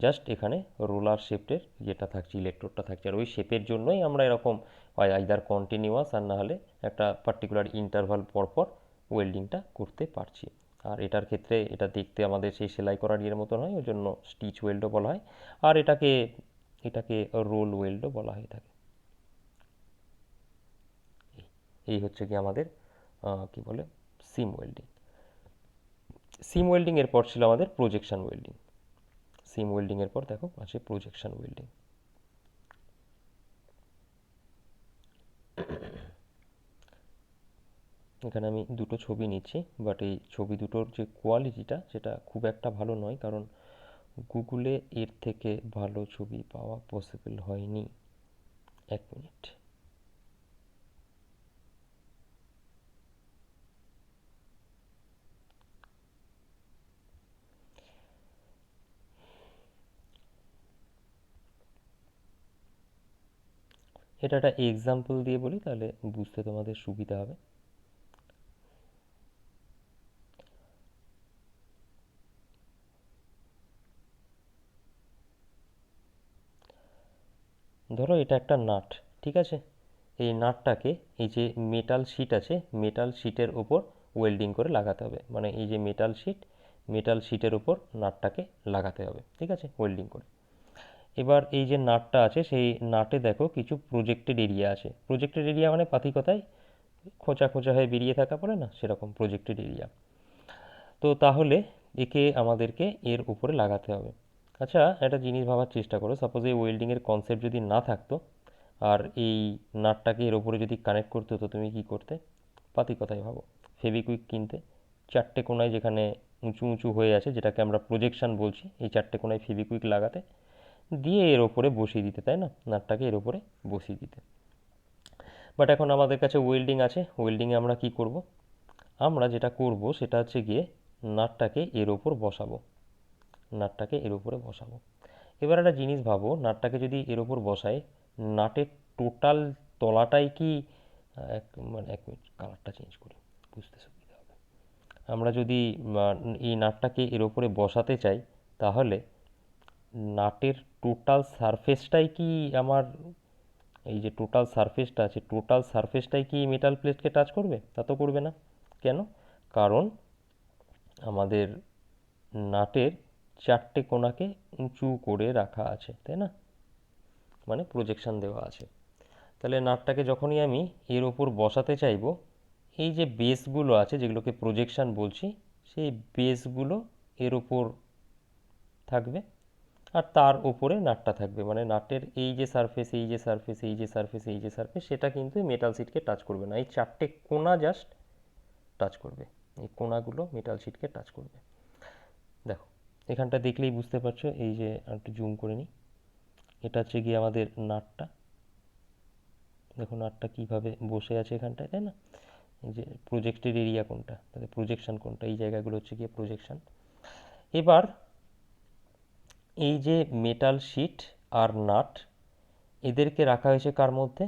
Speaker 1: জাস্ট এখানে রোলার শেপের যেটা থাকছে ইলেকট্রোডটা থাকছে, আর ওই শেপের জন্যই আমরা এরকম আইদার কন্টিনিউয়াস আর না হলে একটা পার্টিকুলার ইন্টারভাল পরপর ওয়েল্ডিংটা করতে পারছি। আর এটার ক্ষেত্রে এটা দেখতে আমাদের সেই সেলাই করার ইয়ের মতন হয়, ওই জন্য স্টিচ ওয়েল্ডও বলা হয়, আর এটাকে এটাকে রোল ওয়েল্ডও বলা হয়ে থাকে। এই হচ্ছে কি আমাদের কি বলে সিম ওয়েল্ডিং। সিম ওয়েল্ডিং এর পর ছিল আমাদের প্রজেকশন ওয়েল্ডিং। সিম ওয়েল্ডিং এর পর দেখো আছে প্রজেকশন ওয়েল্ডিং। এখানে আমি দুটো ছবি নিচ্ছি, বাট এই ছবি দুটোর যে কোয়ালিটিটা সেটা খুব একটা ভালো নয়, কারণ গুগলে এর থেকে ভালো ছবি পাওয়া পসিবল হয়নি। এক মিনিট। এটা একটা এক্সাম্পল দিয়ে বলি, তাহলে বুঝতে তোমাদের সুবিধা হবে। ধরো এটা একটা নাট, ঠিক আছে। এই নাটটাকে এই যে মেটাল শিট আছে, মেটাল শিটের ওপর ওয়েল্ডিং করে লাগাতে হবে, মানে এই যে মেটাল শিট, মেটাল শিটের ওপর নাটটাকে লাগাতে হবে, ঠিক আছে, ওয়েল্ডিং করে। এবার এই যে নাটটা আছে সেই নাটে দেখো কিছু প্রজেক্টেড এরিয়া আছে। প্রজেক্টেড এরিয়া মানে পাতি কথায় খোঁচা খোঁচা হয়ে বেরিয়ে থাকা পড়ে না, সেরকম প্রজেক্টেড এরিয়া। তো তাহলে একে আমাদেরকে এর উপরে লাগাতে হবে। আচ্ছা একটা জিনিস ভাবার চেষ্টা করো, সাপোজ এই ওয়েল্ডিংয়ের কনসেপ্ট যদি না থাকতো আর এই নাটটাকে এর উপরে যদি কানেক্ট করতে হতো, তুমি কি করতে? পাতি কথায় ভাবো, ফেভিকুইক কিনতে, চারটে কোনায় যেখানে উঁচু উঁচু হয়ে আছে যেটাকে আমরা প্রজেকশন বলছি, এই চারটে কোনায় ফেভিকুইক লাগাতে, দিয়ে এর ওপরে বসিয়ে দিতে, তাই না, নাটটাকে এর ওপরে বসিয়ে দিতে। বাট এখন আমাদের কাছে ওয়েল্ডিং আছে, ওয়েল্ডিংয়ে আমরা কি করব? আমরা যেটা করব সেটা হচ্ছে গিয়ে নাটটাকে এর ওপর বসাবো, নাটটাকে এর উপরে বসাবো। এবার একটা জিনিস ভাবো, নাটটাকে যদি এর উপর বসাই, নাটের টোটাল তলাটাই কি মানে এক মিনিট কালারটা চেঞ্জ করি বুঝতে সুবিধা হবে। আমরা যদি এই নাটটাকে এর উপরে বসাতে চাই, তাহলে নাটের টোটাল সারফেসটাই কি আমার, এই যে টোটাল সারফেসটা আছে, টোটাল সারফেসটাই কি মেটাল প্লেটকে টাচ করবে? তা তো করবে না। কেন? কারণ আমাদের নাটের চারটে কোণাকে উঁচু করে রাখা আছে, তাই না? মানে প্রজেকশন দেওয়া আছে। তাহলে নাটটাকে যখনই আমি এর ওপর বসাতে চাইবো, এই যে বেসগুলো আছে যেগুলোকে প্রজেকশন বলছি, সেই বেসগুলো এর ওপর থাকবে আর তার ওপরে নাটটা থাকবে। মানে নাটের এই যে সারফেস, এই যে সারফেস, এই যে সারফেস, এই যে সারফেস, সেটা কিন্তু মেটাল শিটকে টাচ করবে না। এই চারটে কোণা জাস্ট টাচ করবে, এই কোণাগুলো মেটাল শিটকে টাচ করবে। দেখো এখানটা দেখলেই বুঝতে পারছো, এই যে একটু জুম করে নিই, এটা হচ্ছে গিয়ে আমাদের নাটটা। দেখো নাটটা কীভাবে বসে আছে এখানটায়, তাই না? এই যে প্রজেক্টের এরিয়া কোনটা, তাহলে প্রজেকশন কোনটা, এই জায়গাগুলো হচ্ছে গিয়ে প্রজেকশন। এবার এই যে মেটাল শিট আর নাট, এদেরকে রাখা হয়েছে কার মধ্যে?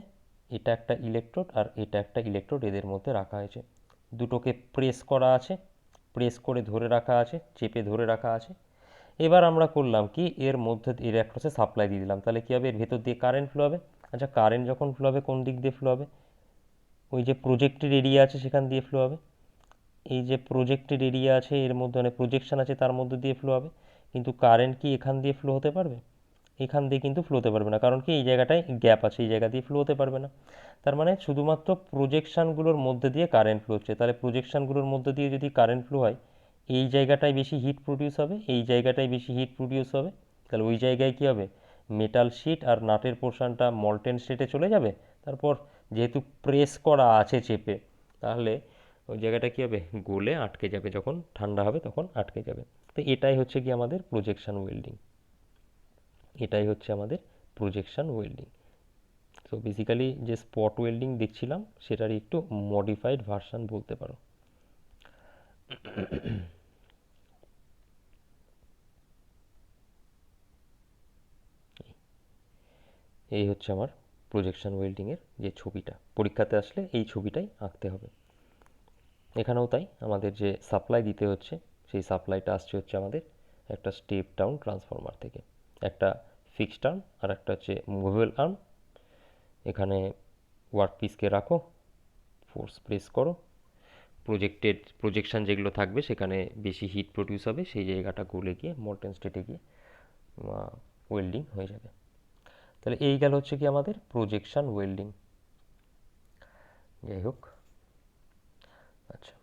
Speaker 1: এটা একটা ইলেকট্রোড আর এটা একটা ইলেকট্রোড, এদের মধ্যে রাখা হয়েছে। দুটোকে প্রেস করা আছে, প্রেস করে ধরে রাখা আছে, চেপে ধরে রাখা আছে। এবার আমরা করলাম কি, এর মধ্যে এর একটা সাপ্লাই দিয়ে দিলাম, তাহলে কী হবে, এর ভেতর দিয়ে কারেন্ট ফ্লো হবে। আচ্ছা কারেন্ট যখন ফ্লো হবে কোন দিক দিয়ে ফ্লো হবে? ওই যে প্রজেক্টের এরিয়া আছে সেখান দিয়ে ফ্লো হবে। এই যে প্রজেক্টের এরিয়া আছে এর মধ্যে, মানে প্রজেকশন আছে তার মধ্যে দিয়ে ফ্লো হবে। কিন্তু কারেন্ট কি এখান দিয়ে ফ্লো হতে পারবে? এখান দিয়ে কিন্তু ফ্লো হতে পারবে না, কারণ কি এই জায়গাটায় গ্যাপ আছে, এই জায়গা দিয়ে ফ্লো হতে পারবে না। তার মানে শুধুমাত্র প্রজেকশানগুলোর মধ্যে দিয়ে কারেন্ট ফ্লো হচ্ছে। তাহলে প্রজেকশানগুলোর মধ্যে দিয়ে যদি কারেন্ট ফ্লো হয়, এই জায়গাটায় বেশি হিট প্রডিউস হবে, এই জায়গাটায় বেশি হিট প্রডিউস হবে। তাহলে ওই জায়গায় কী হবে, মেটাল শিট আর নাটের পোর্শনটা মল্টেন স্টেটে চলে যাবে। তারপর যেহেতু প্রেস করা আছে চেপে, তাহলে ওই জায়গাটা কী হবে, গলে আটকে যাবে, যখন ঠান্ডা হবে তখন আটকে যাবে। তো এটাই হচ্ছে কি আমাদের প্রজেকশন ওয়েল্ডিং, এটাই হচ্ছে আমাদের প্রজেকশন ওয়েল্ডিং। তো বেসিক্যালি যে স্পট ওয়েল্ডিং দেখছিলাম সেটারই একটু মডিফাইড ভার্সন বলতে পারো। এই হচ্ছে আমার প্রজেকশন ওয়েল্ডিংয়ের যে ছবিটা, পরীক্ষাতে আসলে এই ছবিটাই আঁকতে হবে। এখানেও তাই, আমাদের যে সাপ্লাই দিতে হচ্ছে সেই সাপ্লাইটা আসছে হচ্ছে আমাদের একটা স্টেপ ডাউন ট্রান্সফরমার থেকে। একটা ফিক্সড আর্ম আর একটা হচ্ছে মুভেবল আর্ম। এখানে ওয়ার্কপিসকে রাখো, ফোর্স প্রেস করো, প্রজেকশন যেগুলো থাকবে সেখানে বেশি হিট প্রডিউস হবে, সেই জায়গাটা গলে গিয়ে মল্টেন স্টেটে গিয়ে ওয়েল্ডিং হয়ে যাবে। তাহলে এই গেল হচ্ছে কি আমাদের প্রজেকশন ওয়েল্ডিং। যাই হোক, আচ্ছা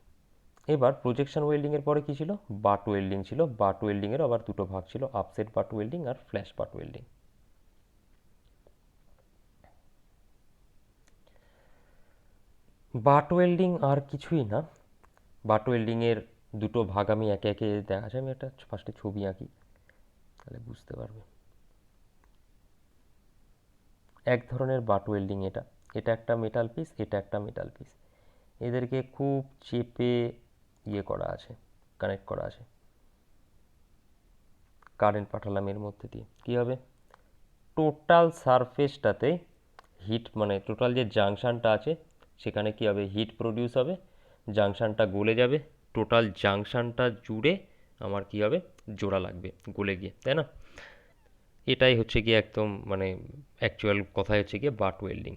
Speaker 1: এবার প্রজেকশন ওয়েল্ডিংয়ের পরে কি ছিল, বাট ওয়েল্ডিং ছিল। বাট ওয়েল্ডিংয়ের আবার দুটো ভাগ ছিল, আপসেট বাট ওয়েল্ডিং আর flash butt welding. Butt welding আর কিছুই না, বাট ওয়েল্ডিংয়ের দুটো ভাগ আমি একে একে দেখা যায়। আমি একটা ফার্স্টে ছবি আঁকি, তাহলে বুঝতে পারবে। এক ধরনের বাট ওয়েল্ডিং এটা, এটা একটা মেটাল পিস, এটা একটা মেটাল পিস, এদেরকে খুব চেপে ইয়ে করা আছে, কানেক্ট করা আছে। কারেন্ট পাঠালাম এর মধ্যে দিয়ে, কী হবে, টোটাল সারফেসটাতে হিট, মানে টোটাল যে জাংশনটা আছে সেখানে কী হবে, হিট প্রডিউস হবে, জাংশনটা গলে যাবে, টোটাল জাংশনটা জুড়ে আমার কী হবে, জোড়া লাগবে গলে গিয়ে, তাই না? এটাই হচ্ছে গিয়ে একদম মানে অ্যাকচুয়াল কথাই হচ্ছে গিয়ে বাট ওয়েল্ডিং।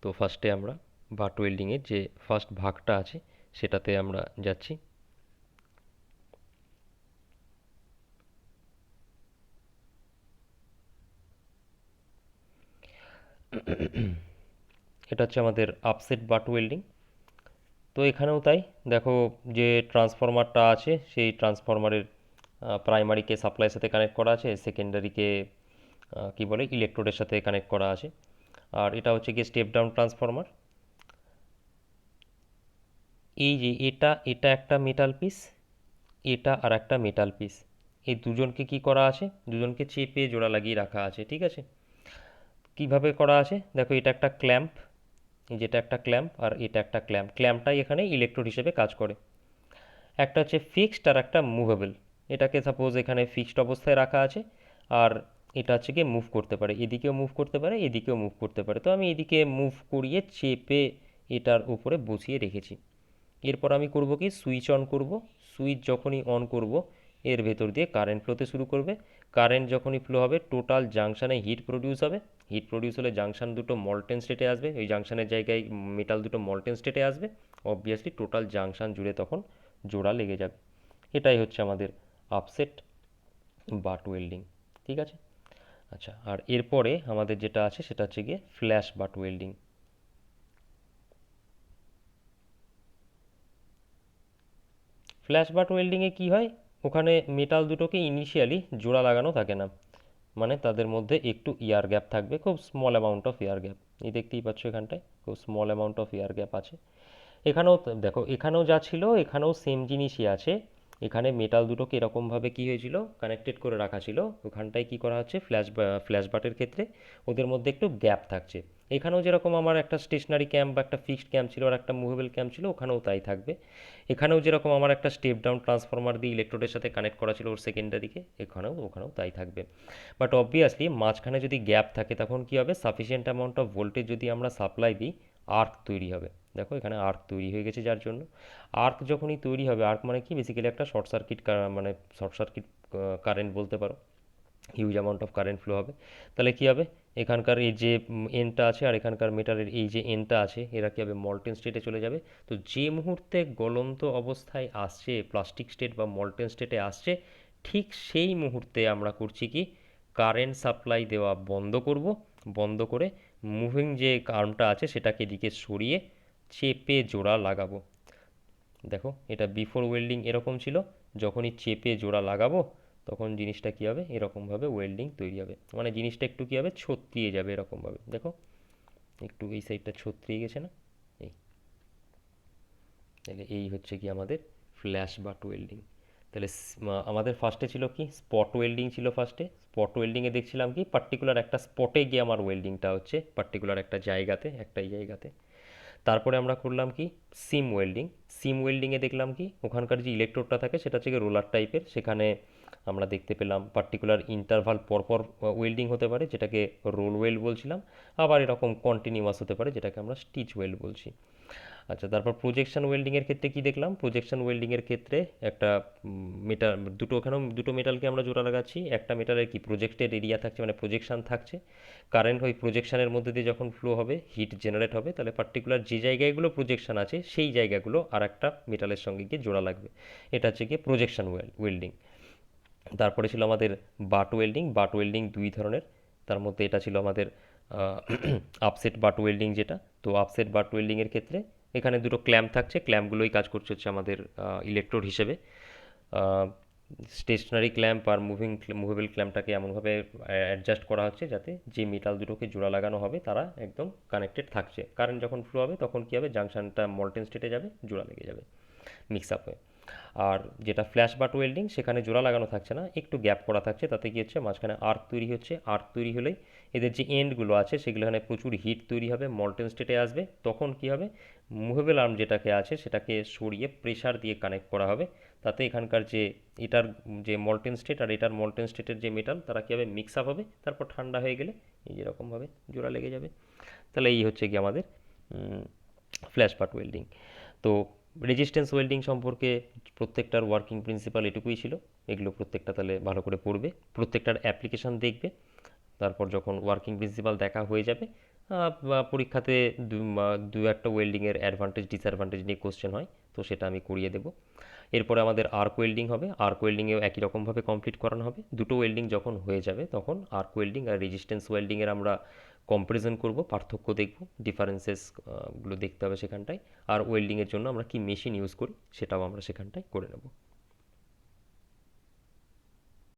Speaker 1: তো ফার্স্টে আমরা বাট ওয়েল্ডিংয়ের যে ফার্স্ট ভাগটা আছে সেটাতে আমরা যাচ্ছি। এটা হচ্ছে আমাদের আপসেট বাট ওয়েল্ডিং। তো এখানেও তাই, দেখো যে ট্রান্সফরমারটা আছে সেই ট্রান্সফরমারের প্রাইমারিকে সাপ্লাইয়ের সাথে কানেক্ট করা আছে, সেকেন্ডারিকে কি বলে ইলেকট্রোডের সাথে কানেক্ট করা আছে। আর এটা হচ্ছে গিয়ে স্টেপ ডাউন ট্রান্সফরমার। এই যে এটা এটা একটা মেটাল পিস, এটা আর একটা মেটাল পিস, এই দুজনকে কি করা আছে, দুজনকে চেপে জোড়া লাগিয়ে রাখা আছে, ঠিক আছে? কিভাবে করা আছে দেখো, এটা একটা ক্ল্যাম্প, যেটা একটা ক্ল্যাম্প আর এটা একটা ক্ল্যাম্প, ক্ল্যাম্পটাই এখানে ইলেকট্রোড হিসেবে কাজ করে। একটা হচ্ছে ফিক্সড আর একটা মুভেবল। এটাকে সাপোজ এখানে ফিক্সড অবস্থায় রাখা আছে, আর এটা হচ্ছে গিয়ে মুভ করতে পারে, এদিকেও মুভ করতে পারে এদিকেও মুভ করতে পারে। তো আমি এদিকে মুভ করিয়ে চেপে এটার উপরে বসিয়ে রেখেছি। এরপর আমি করব কি, সুইচ অন করব। সুইচ যখনই অন করব এর ভেতর দিয়ে কারেন্ট ফ্লোতে শুরু করবে। কারেন্ট যখনই ফ্লো হবে টোটাল জাংশানে হিট প্রডিউস হবে, হিট প্রডিউস হলে জাংশান দুটো মল্টেন স্টেটে আসবে, ওই জাংশানের জায়গায় মেটাল দুটো মল্টেন স্টেটে আসবে, অবভিয়াসলি টোটাল জাংশান জুড়ে তখন জোড়া লেগে যাবে। এটাই হচ্ছে আমাদের আপসেট বাট ওয়েল্ডিং। ঠিক আছে। আচ্ছা, আর এরপরে আমাদের যেটা আছে সেটা হচ্ছে গিয়ে flash butt welding. Flash butt ওয়েল্ডিংয়ে কী হয়, ওখানে মেটাল দুটোকে ইনিশিয়ালি জোড়া লাগানো থাকে না, মানে তাদের মধ্যে একটু ইয়ার গ্যাপ থাকবে, খুব small amount of air gap. এই দেখতেই পাচ্ছ এখানটায় খুব small amount of air gap আছে। এখানেও দেখো, এখানেও যা ছিল এখানেও সেম জিনিসই আছে। এখানে মেটাল দুটোকে এরকমভাবে কি হয়েছিল, কানেক্টেড করে রাখা ছিল। ওখানটায় কি করা হচ্ছে, ফ্ল্যাশ বাটের ক্ষেত্রে ওদের মধ্যে একটু গ্যাপ থাকছে। এখানেও যেরকম আমার একটা স্টেশনারি ক্যাম্প বা একটা ফিক্সড ক্যাম্প ছিল আর একটা মুভেবল ক্যাম্প ছিল, ওখানেও তাই থাকবে। এখানেও যেরকম আমার একটা স্টেপ ডাউন ট্রান্সফরমার দিয়ে ইলেকট্রোডের সাথে কানেক্ট করা ছিল ওর সেকেন্ডারিকে, ওখানেও তাই থাকবে। বাট অবভিয়াসলি মাঝখানে যদি গ্যাপ থাকে তখন কি হবে, সাফিসিয়েন্ট অ্যামাউন্ট অফ ভোল্টেজ যদি আমরা সাপ্লাই দিই, আর্ক তৈরি হবে। দেখো এখানে আর্ক তৈরি হয়ে গেছে, যার জন্য আর্ক যখনই তৈরি হবে, আর্ক মানে কি, বেসিক্যালি একটা শর্ট সার্কিট, মানে শর্ট সার্কিট কারেন্ট বলতে পারো। Huge amount of current flow হবে। তাহলে কি হবে, এখানকার এই যে এনটা আছে আর এখানকার মেটালের এই যে এনটা আছে, এরা কি হবে, মল্টেন স্টেটে চলে যাবে। তো যে মুহূর্তে গলন্ত অবস্থায় আসছে, প্লাস্টিক স্টেট বা মল্টেন স্টেটে আসছে, ঠিক সেই মুহূর্তে আমরা করছি কি, কারেন্ট সাপ্লাই দেওয়া বন্ধ করব। বন্ধ করে মুভিং যে আর্মটা আছে সেটাকে এদিকে সরিয়ে চেপে জোড়া লাগাবো। দেখো এটা বিফোর ওয়েল্ডিং এরকম ছিল, যখনই চেপে জোড়া লাগাবো তখন জিনিসটা কী হবে, এরকমভাবে ওয়েল্ডিং তৈরি হবে, মানে জিনিসটা একটু কী হবে, ছত্রিয়ে যাবে এরকমভাবে। দেখো একটু এই সাইডটা ছত্রিয়ে গেছে না, এই, তাহলে এই হচ্ছে কি আমাদের ফ্ল্যাশ বাট ওয়েল্ডিং। তাহলে আমাদের ফার্স্টে ছিল কি, স্পট ওয়েল্ডিং ছিল ফার্স্টে। স্পট ওয়েল্ডিংয়ে দেখছিলাম কি, পার্টিকুলার একটা স্পটে গিয়ে আমার ওয়েল্ডিংটা হচ্ছে, পার্টিকুলার একটা জায়গাতে, একটাই জায়গাতে। তারপরে আমরা করলাম কি, সিম ওয়েল্ডিং। সিম ওয়েল্ডিংয়ে দেখলাম কি, ওখানকার যে ইলেকট্রোডটা থাকে সেটা হচ্ছে রোলার টাইপের, সেখানে আমরা দেখতে পেলাম পার্টিকুলার ইন্টারভাল পরপর ওয়েল্ডিং হতে পারে, যেটাকে রোল ওয়েল্ড বলছিলাম। আবার এরকম কন্টিনিউয়াস হতে পারে, যেটাকে আমরা স্টিচ ওয়েল্ড বলছি। আচ্ছা, তারপর প্রজেকশন ওয়েল্ডিংয়ের ক্ষেত্রে কি দেখলাম, প্রজেকশন ওয়েল্ডিংয়ের ক্ষেত্রে একটা মেটাল, এখানেও দুটো মেটালকে আমরা জোড়া লাগাচ্ছি। একটা মেটালের কি প্রজেক্টেড এরিয়া থাকছে, মানে প্রজেকশন থাকছে। কারেন্ট ওই প্রজেকশনের মধ্যে দিয়ে যখন ফ্লো হবে, হিট জেনারেট হবে, তাহলে পার্টিকুলার যে জায়গাগুলো প্রজেকশন আছে সেই জায়গাগুলো আর একটা মেটালের সঙ্গে গিয়ে জোড়া লাগবে। এটা হচ্ছে গিয়ে প্রজেকশন ওয়েল্ডিং। তারপরে ছিল আমাদের বাট ওয়েল্ডিং। বাট ওয়েল্ডিং দুই ধরনের, তার মধ্যে এটা ছিল আমাদের আপসেট বাট ওয়েল্ডিং যেটা। তো আপসেট বাট ওয়েল্ডিংয়ের ক্ষেত্রে এখানে দুটো ক্ল্যাম্প থাকছে, ক্ল্যাম্পগুলোই কাজ করছে হচ্ছে আমাদের ইলেকট্রোড হিসেবে। স্টেশনারি ক্ল্যাম্প আর মুভেবল ক্ল্যাম্পটাকে এমনভাবে অ্যাডজাস্ট করা হচ্ছে যাতে যে মেটাল দুটোকে জোড়া লাগানো হবে তারা একদম কানেক্টেড থাকছে। কারেন্ট যখন ফ্লো হবে তখন কী হবে, জাংশনটা মল্টেন স্টেটে যাবে, জোড়া লেগে যাবে, মিক্স আপ হয়ে। আর যেটা ফ্ল্যাশ বাট ওয়েল্ডিং, সেখানে জোড়া লাগানো থাকছে না, একটু গ্যাপ করা থাকছে, তাতে কি হচ্ছে, মাঝখানে আর্ক তৈরি হচ্ছে। আর্ক তৈরি হলেই এদের যে এন্ডগুলো আছে সেগুলো এখানে প্রচুর হিট তৈরি হবে, মল্টেন স্টেটে আসবে। তখন কি হবে, মুভেবল আর্ম যেটাকে আছে সেটাকে সরিয়ে প্রেশার দিয়ে কানেক্ট করা হবে। তাতে এখানকার যে এটার যে মল্টেন স্টেট আর এটার মল্টেন স্টেটের যে মেটাল, তারা কী হবে, মিক্স আপ হবে। তারপর ঠান্ডা হয়ে গেলে এই যেরকমভাবে জোড়া লেগে যাবে। তাহলে এই হচ্ছে কি আমাদের ফ্ল্যাশ বাট ওয়েল্ডিং। তো রেজিস্ট্যান্স ওয়েল্ডিং সম্পর্কে প্রত্যেকটার ওয়ার্কিং প্রিন্সিপাল এটুকুই ছিল। এগুলো প্রত্যেকটা তাহলে ভালো করে পড়বে, প্রত্যেকটার অ্যাপ্লিকেশান দেখবে। তারপর যখন ওয়ার্কিং প্রিন্সিপাল দেখা হয়ে যাবে, বা পরীক্ষাতে দু একটা ওয়েল্ডিংয়ের অ্যাডভান্টেজ ডিসঅ্যাডভান্টেজ নিয়ে কোশ্চেন হয়, তো সেটা আমি করিয়ে দেবো। এরপরে আমাদের আর্ক ওয়েল্ডিং হবে। আর্ক ওয়েল্ডিংয়েও একই রকমভাবে কমপ্লিট করানো হবে। দুটো ওয়েল্ডিং যখন হয়ে যাবে তখন আর্ক ওয়েল্ডিং আর রেজিস্ট্যান্স ওয়েল্ডিংয়ের আমরা কম্পারিজন করব, পার্থক্য দেখব, ডিফারেন্সেস গুলো দেখতে হবে সেখানটায়। আর ওয়েল্ডিংয়ের জন্য আমরা কি মেশিন ইউজ করি সেটাও আমরা সেখানটায় করে নেব।